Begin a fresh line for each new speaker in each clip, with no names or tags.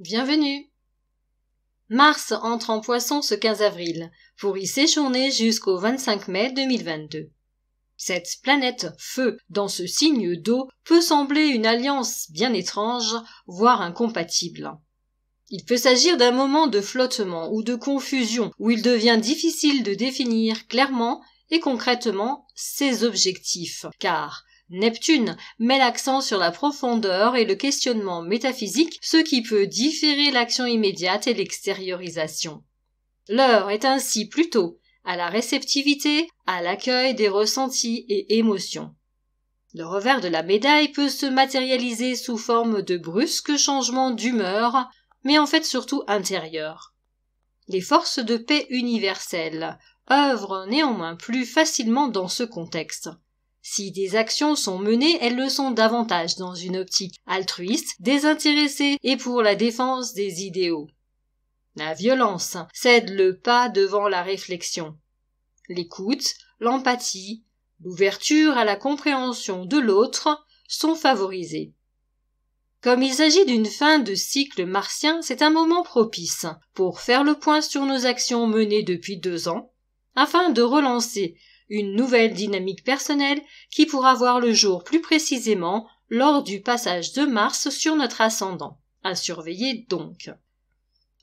Bienvenue. Mars entre en Poisson ce 15 avril, pour y séjourner jusqu'au 25 mai 2022. Cette planète feu dans ce signe d'eau peut sembler une alliance bien étrange, voire incompatible. Il peut s'agir d'un moment de flottement ou de confusion où il devient difficile de définir clairement et concrètement ses objectifs, car Neptune met l'accent sur la profondeur et le questionnement métaphysique, ce qui peut différer l'action immédiate et l'extériorisation. L'heure est ainsi plutôt à la réceptivité, à l'accueil des ressentis et émotions. Le revers de la médaille peut se matérialiser sous forme de brusques changements d'humeur, mais en fait surtout intérieurs. Les forces de paix universelles œuvrent néanmoins plus facilement dans ce contexte. Si des actions sont menées, elles le sont davantage dans une optique altruiste, désintéressée et pour la défense des idéaux. La violence cède le pas devant la réflexion. L'écoute, l'empathie, l'ouverture à la compréhension de l'autre sont favorisées. Comme il s'agit d'une fin de cycle martien, c'est un moment propice pour faire le point sur nos actions menées depuis 2 ans, afin de relancer une nouvelle dynamique personnelle qui pourra voir le jour plus précisément lors du passage de Mars sur notre ascendant. À surveiller donc.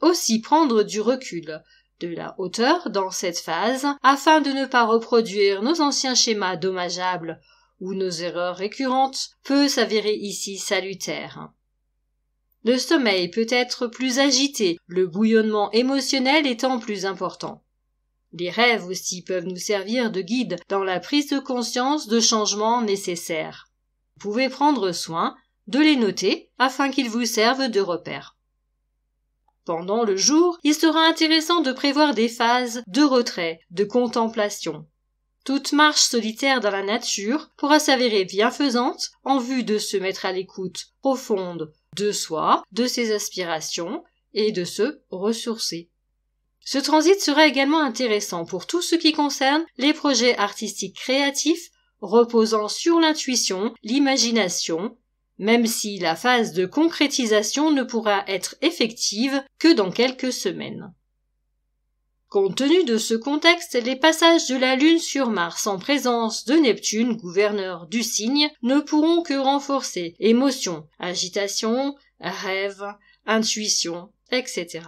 Aussi prendre du recul, de la hauteur dans cette phase, afin de ne pas reproduire nos anciens schémas dommageables ou nos erreurs récurrentes, peut s'avérer ici salutaire. Le sommeil peut être plus agité, le bouillonnement émotionnel étant plus important. Les rêves aussi peuvent nous servir de guide dans la prise de conscience de changements nécessaires. Vous pouvez prendre soin de les noter afin qu'ils vous servent de repère. Pendant le jour, il sera intéressant de prévoir des phases de retrait, de contemplation. Toute marche solitaire dans la nature pourra s'avérer bienfaisante en vue de se mettre à l'écoute profonde de soi, de ses aspirations et de se ressourcer. Ce transit sera également intéressant pour tout ce qui concerne les projets artistiques créatifs reposant sur l'intuition, l'imagination, même si la phase de concrétisation ne pourra être effective que dans quelques semaines. Compte tenu de ce contexte, les passages de la Lune sur Mars en présence de Neptune, gouverneur du signe, ne pourront que renforcer émotions, agitation, rêves, intuition, etc.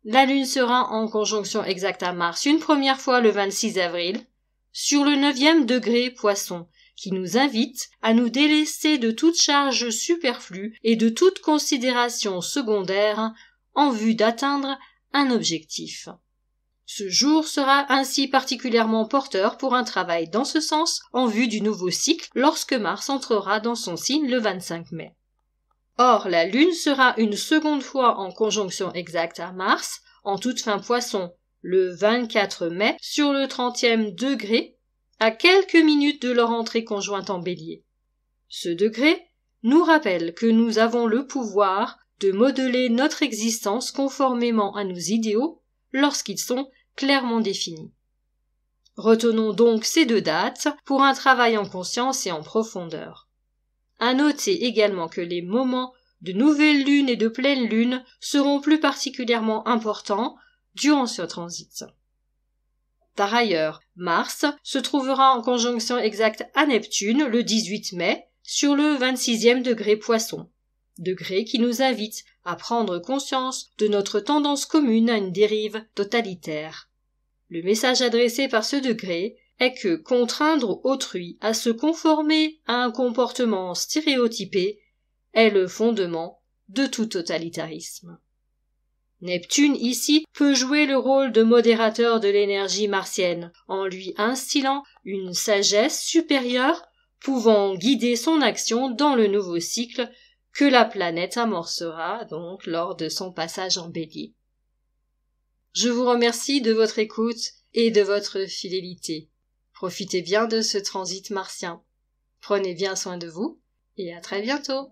La Lune sera en conjonction exacte à Mars une première fois le 26 avril, sur le 9e degré Poisson, qui nous invite à nous délaisser de toute charge superflue et de toute considération secondaire en vue d'atteindre un objectif. Ce jour sera ainsi particulièrement porteur pour un travail dans ce sens en vue du nouveau cycle lorsque Mars entrera dans son signe le 25 mai. Or, la Lune sera une seconde fois en conjonction exacte à Mars, en toute fin Poisson, le 24 mai, sur le 30e degré, à quelques minutes de leur entrée conjointe en Bélier. Ce degré nous rappelle que nous avons le pouvoir de modeler notre existence conformément à nos idéaux lorsqu'ils sont clairement définis. Retenons donc ces 2 dates pour un travail en conscience et en profondeur. À noter également que les moments de nouvelle lune et de pleine lune seront plus particulièrement importants durant ce transit. Par ailleurs, Mars se trouvera en conjonction exacte à Neptune le 18 mai sur le 26e degré Poisson, degré qui nous invite à prendre conscience de notre tendance commune à une dérive totalitaire. Le message adressé par ce degré est que contraindre autrui à se conformer à un comportement stéréotypé est le fondement de tout totalitarisme. Neptune ici peut jouer le rôle de modérateur de l'énergie martienne en lui instillant une sagesse supérieure pouvant guider son action dans le nouveau cycle que la planète amorcera donc lors de son passage en Bélier. Je vous remercie de votre écoute et de votre fidélité. Profitez bien de ce transit martien. Prenez bien soin de vous et à très bientôt.